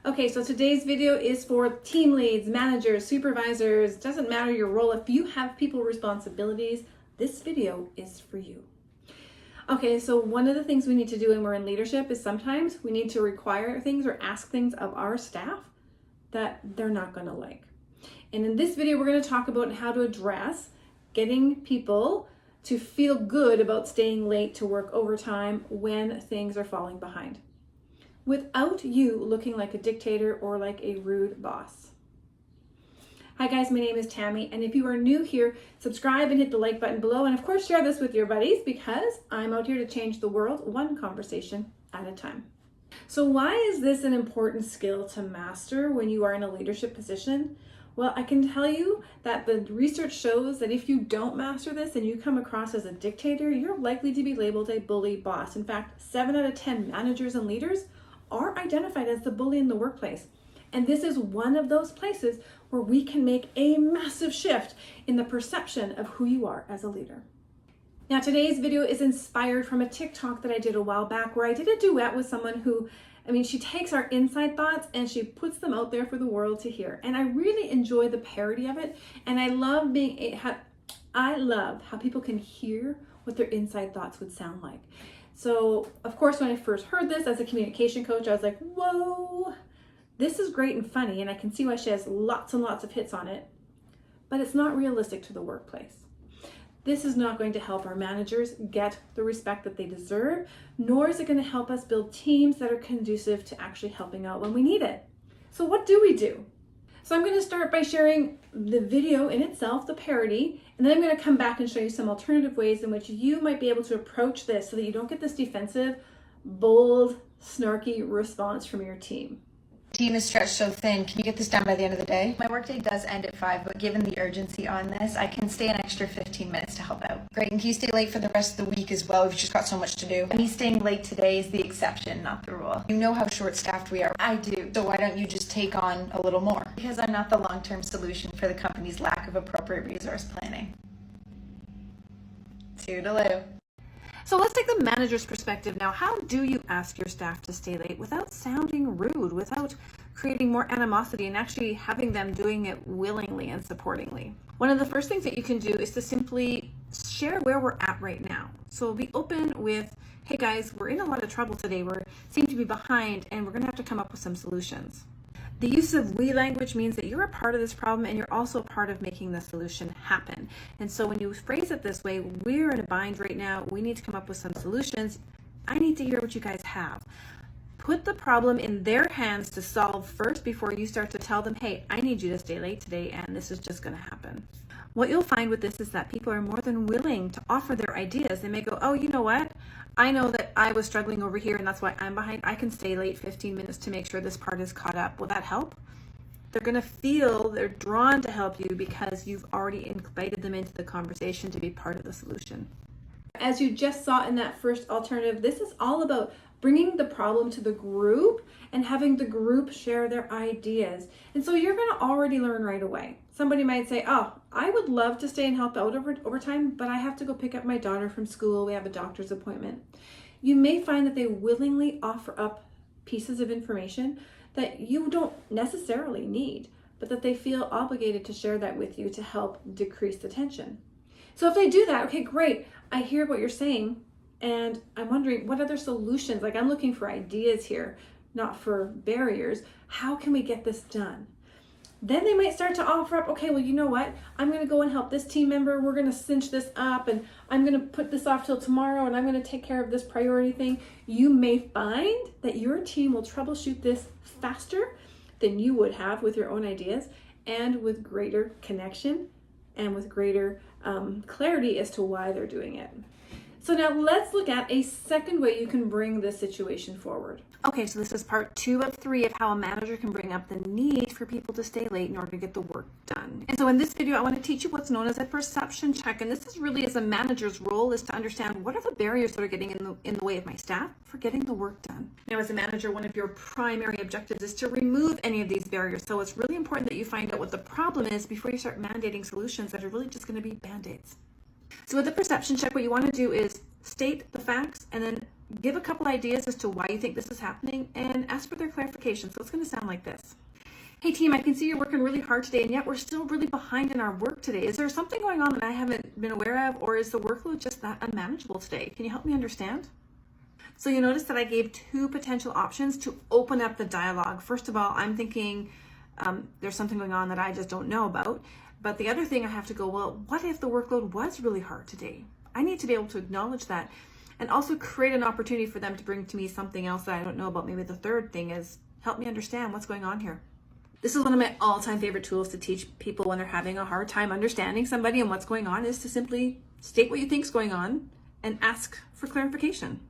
Okay, so today's video is for team leads, managers, supervisors. Doesn't matter your role. If you have people responsibilities, this video is for you. Okay, so one of the things we need to do when we're in leadership is sometimes we need to require things or ask things of our staff that they're not going to like. And in this video, we're going to talk about how to address getting people to feel good about staying late to work overtime when things are falling behind, without you looking like a dictator or like a rude boss. Hi guys, my name is Tammy, and if you are new here, subscribe and hit the like button below, and of course share this with your buddies because I'm out here to change the world one conversation at a time. So why is this an important skill to master when you are in a leadership position? Well, I can tell you that the research shows that if you don't master this and you come across as a dictator, you're likely to be labeled a bully boss. In fact, 7 out of 10 managers and leaders are identified as the bully in the workplace. And this is one of those places where we can make a massive shift in the perception of who you are as a leader. Now, today's video is inspired from a TikTok that I did a while back where I did a duet with someone who, she takes our inside thoughts and she puts them out there for the world to hear. And I really enjoy the parody of it. And I love how people can hear what their inside thoughts would sound like. So, of course, when I first heard this as a communication coach, I was like, whoa, this is great and funny. And I can see why she has lots and lots of hits on it, but it's not realistic to the workplace. This is not going to help our managers get the respect that they deserve, nor is it going to help us build teams that are conducive to actually helping out when we need it. So what do we do? So I'm going to start by sharing the video in itself, the parody, and then I'm going to come back and show you some alternative ways in which you might be able to approach this so that you don't get this defensive, bold, snarky response from your team. Team is stretched so thin. Can you get this done by the end of the day? My workday does end at 5, but given the urgency on this, I can stay an extra 15 minutes to help out. Great, and can you stay late for the rest of the week as well? We've just got so much to do. Me staying late today is the exception, not the rule. You know how short-staffed we are. I do. So why don't you just take on a little more? Because I'm not the long-term solution for the company's lack of appropriate resource planning. Toodaloo. So let's take the manager's perspective now. How do you ask your staff to stay late without sounding rude, without creating more animosity and actually having them doing it willingly and supportingly? One of the first things that you can do is to simply share where we're at right now. So be open with, hey guys, we're in a lot of trouble today. We seem to be behind and we're gonna have to come up with some solutions. The use of we language means that you're a part of this problem and you're also a part of making the solution happen. And so when you phrase it this way, we're in a bind right now, we need to come up with some solutions. I need to hear what you guys have. Put the problem in their hands to solve first before you start to tell them, hey, I need you to stay late today and this is just gonna happen. What you'll find with this is that people are more than willing to offer their ideas. They may go, oh, you know what? I know that I was struggling over here and that's why I'm behind. I can stay late 15 minutes to make sure this part is caught up. Will that help? They're gonna feel they're drawn to help you because you've already invited them into the conversation to be part of the solution. As you just saw in that first alternative, this is all about bringing the problem to the group and having the group share their ideas. And so you're going to already learn right away. Somebody might say, oh, I would love to stay and help out over time, but I have to go pick up my daughter from school. We have a doctor's appointment. You may find that they willingly offer up pieces of information that you don't necessarily need, but that they feel obligated to share that with you to help decrease the tension. So if they do that, okay, great. I hear what you're saying. And I'm wondering what other solutions, like I'm looking for ideas here, not for barriers. How can we get this done? Then they might start to offer up, okay, well, you know what? I'm going to go and help this team member. We're going to cinch this up and I'm going to put this off till tomorrow and I'm going to take care of this priority thing. You may find that your team will troubleshoot this faster than you would have with your own ideas and with greater connection and with greater clarity as to why they're doing it. So now let's look at a second way you can bring this situation forward. Okay, so this is part 2 of 3 of how a manager can bring up the need for people to stay late in order to get the work done. And so in this video, I want to teach you what's known as a perception check. And this is really as a manager's role is to understand what are the barriers that are getting in the way of my staff for getting the work done. Now, as a manager, one of your primary objectives is to remove any of these barriers. So it's really important that you find out what the problem is before you start mandating solutions that are really just going to be band-aids. So with the perception check, what you want to do is state the facts and then give a couple ideas as to why you think this is happening and ask for their clarification. So it's going to sound like this. Hey team, I can see you're working really hard today and yet we're still really behind in our work today. Is there something going on that I haven't been aware of, or is the workload just that unmanageable today? Can you help me understand? So you notice that I gave two potential options to open up the dialogue. First of all, I'm thinking there's something going on that I just don't know about. But the other thing I have to go, well, what if the workload was really hard today? I need to be able to acknowledge that and also create an opportunity for them to bring to me something else that I don't know about. Maybe the third thing is help me understand what's going on here. This is one of my all-time favorite tools to teach people when they're having a hard time understanding somebody and what's going on, is to simply state what you think is going on and ask for clarification.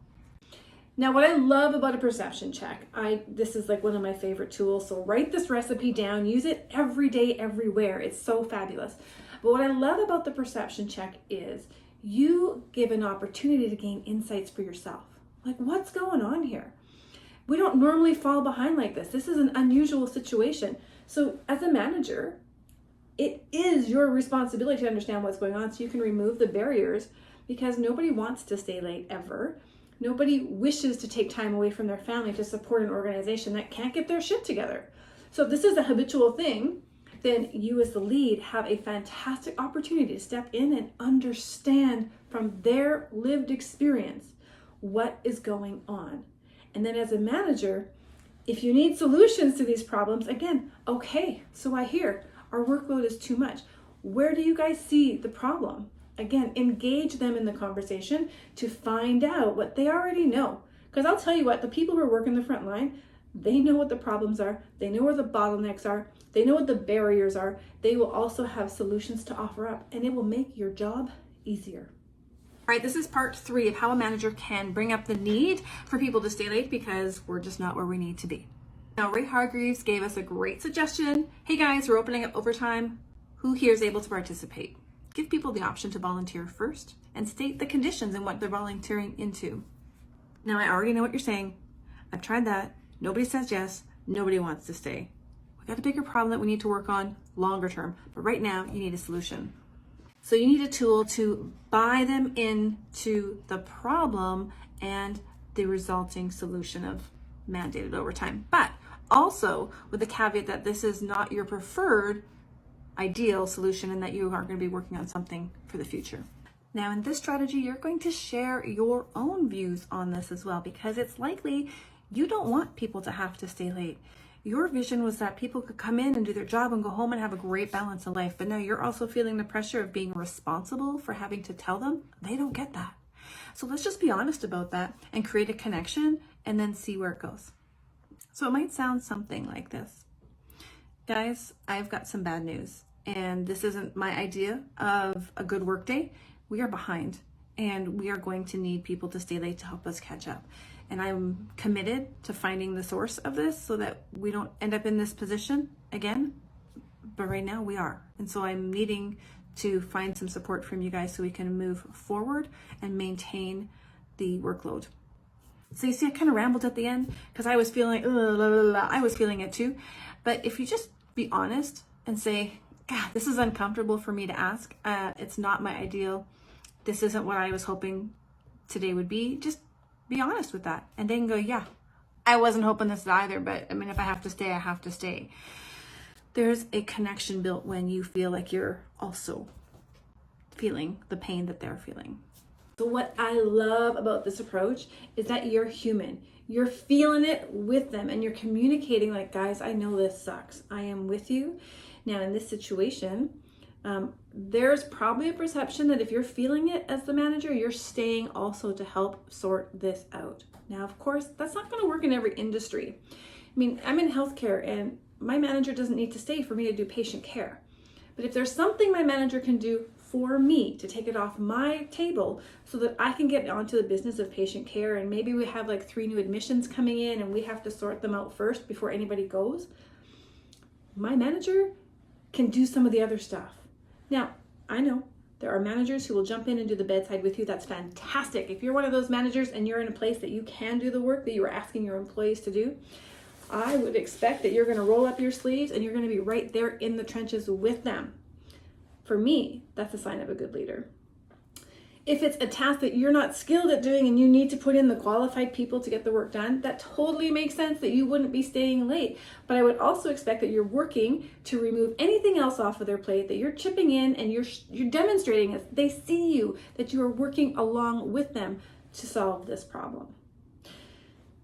Now, what I love about a perception check, this is like one of my favorite tools. So write this recipe down, use it every day, everywhere. It's so fabulous. But what I love about the perception check is you give an opportunity to gain insights for yourself. Like, what's going on here? We don't normally fall behind like this. This is an unusual situation. So as a manager, it is your responsibility to understand what's going on so you can remove the barriers, because nobody wants to stay late ever. Nobody wishes to take time away from their family to support an organization that can't get their shit together. So if this is a habitual thing, then you as the lead have a fantastic opportunity to step in and understand from their lived experience what is going on. And then as a manager, if you need solutions to these problems, again, okay, so I hear our workload is too much. Where do you guys see the problem? Again, engage them in the conversation to find out what they already know. Because I'll tell you what, the people who are working the front line, they know what the problems are. They know where the bottlenecks are. They know what the barriers are. They will also have solutions to offer up, and it will make your job easier. All right, this is part 3 of how a manager can bring up the need for people to stay late because we're just not where we need to be. Now, Ray Hargreaves gave us a great suggestion. Hey guys, we're opening up overtime. Who here is able to participate? Give people the option to volunteer first and state the conditions and what they're volunteering into. Now, I already know what you're saying. I've tried that. Nobody says yes. Nobody wants to stay. We've got a bigger problem that we need to work on longer term, but right now you need a solution. So you need a tool to buy them into the problem and the resulting solution of mandated overtime. But also with the caveat that this is not your preferred ideal solution and that you are going to be working on something for the future. Now in this strategy, you're going to share your own views on this as well, because it's likely you don't want people to have to stay late. Your vision was that people could come in and do their job and go home and have a great balance of life. But now you're also feeling the pressure of being responsible for having to tell them. They don't get that. So let's just be honest about that and create a connection and then see where it goes. So it might sound something like this. Guys, I've got some bad news. And this isn't my idea of a good work day. We are behind and we are going to need people to stay late to help us catch up. And I'm committed to finding the source of this so that we don't end up in this position again. But right now we are. And so I'm needing to find some support from you guys so we can move forward and maintain the workload. So you see, I kind of rambled at the end because I was feeling, I was feeling it too. But if you just be honest and say, God, this is uncomfortable for me to ask. It's not my ideal. This isn't what I was hoping today would be. Just be honest with that and then go, yeah, I wasn't hoping this either, but I mean, if I have to stay, I have to stay. There's a connection built when you feel like you're also feeling the pain that they're feeling. So what I love about this approach is that you're human. You're feeling it with them and you're communicating like, guys, I know this sucks. I am with you. Now in this situation, there's probably a perception that if you're feeling it as the manager, you're staying also to help sort this out. Now, of course, that's not going to work in every industry. I mean, I'm in healthcare and my manager doesn't need to stay for me to do patient care. But if there's something my manager can do for me to take it off my table so that I can get onto the business of patient care, and maybe we have like 3 new admissions coming in and we have to sort them out first before anybody goes, my manager can do some of the other stuff. Now, I know there are managers who will jump in and do the bedside with you. That's fantastic. If you're one of those managers and you're in a place that you can do the work that you are asking your employees to do, I would expect that you're going to roll up your sleeves and you're going to be right there in the trenches with them. For me, that's a sign of a good leader. If it's a task that you're not skilled at doing and you need to put in the qualified people to get the work done, that totally makes sense that you wouldn't be staying late. But I would also expect that you're working to remove anything else off of their plate, that you're chipping in and you're demonstrating it. They see you, that you are working along with them to solve this problem.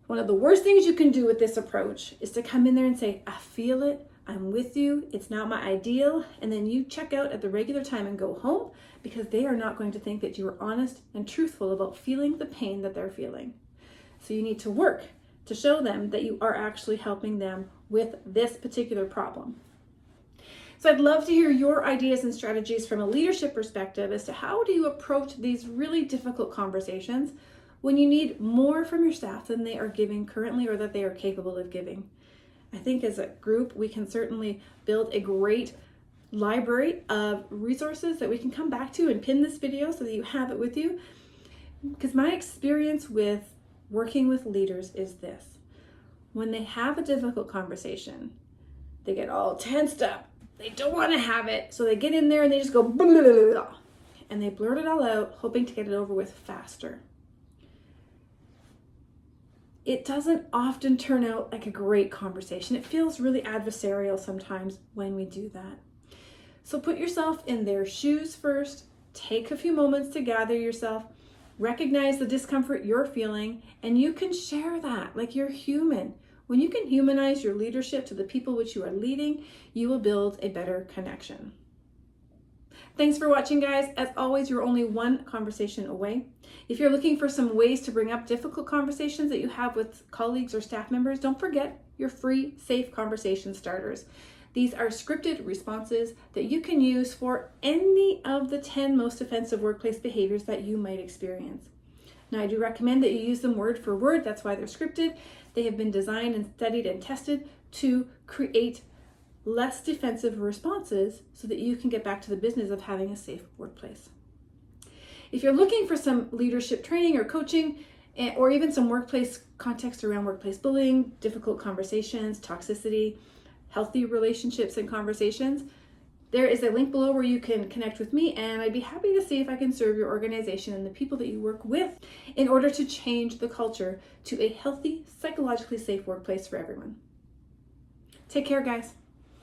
One of the worst things you can do with this approach is to come in there and say, I feel it, I'm with you, it's not my ideal, and then you check out at the regular time and go home, because they are not going to think that you are honest and truthful about feeling the pain that they're feeling. So you need to work to show them that you are actually helping them with this particular problem. So I'd love to hear your ideas and strategies from a leadership perspective as to how do you approach these really difficult conversations when you need more from your staff than they are giving currently or that they are capable of giving. I think as a group, we can certainly build a great library of resources that we can come back to and pin this video so that you have it with you. Because my experience with working with leaders is this: when they have a difficult conversation, they get all tensed up. They don't want to have it. So they get in there and they just go blah, blah, blah, blah, and they blurt it all out, hoping to get it over with faster. It doesn't often turn out like a great conversation. It feels really adversarial sometimes when we do that. So put yourself in their shoes first, take a few moments to gather yourself, recognize the discomfort you're feeling, and you can share that like you're human. When you can humanize your leadership to the people which you are leading, you will build a better connection. Thanks for watching, guys. As always, you're only one conversation away. If you're looking for some ways to bring up difficult conversations that you have with colleagues or staff members, don't forget your free, safe conversation starters. These are scripted responses that you can use for any of the 10 most offensive workplace behaviors that you might experience. Now, I do recommend that you use them word for word. That's why they're scripted. They have been designed and studied and tested to create less defensive responses so that you can get back to the business of having a safe workplace. If you're looking for some leadership training or coaching, or even some workplace context around workplace bullying, difficult conversations, toxicity, healthy relationships and conversations, there is a link below where you can connect with me, and I'd be happy to see if I can serve your organization and the people that you work with in order to change the culture to a healthy, psychologically safe workplace for everyone. Take care, guys.